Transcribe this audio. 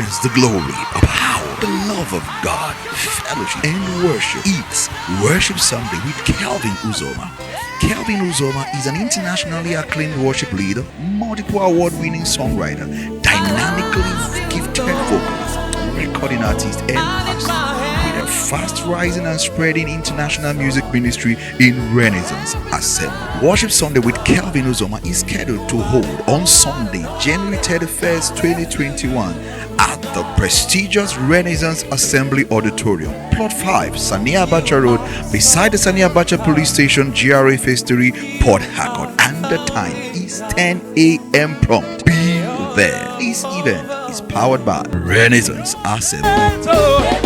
Experience the glory, the power, the love of God, fellowship, and worship. It's Worship Sunday with Kelvin Uzoma. Kelvin Uzoma is an internationally acclaimed worship leader, multiple award-winning songwriter, dynamically gifted vocalist, recording artist, and pastor with a fast-rising and spreading international music ministry in Renaissance Assembly. Worship Sunday with Kelvin Uzoma is scheduled to hold on Sunday, January 31st, 2021 at the prestigious Renaissance Assembly Auditorium, Plot 5, Sania Abacha Road, beside the Sania Abacha Police Station, GRA Phase 3, Port Harcourt, and the time is 10 a.m. prompt. Be there. This event is powered by Renaissance Assembly.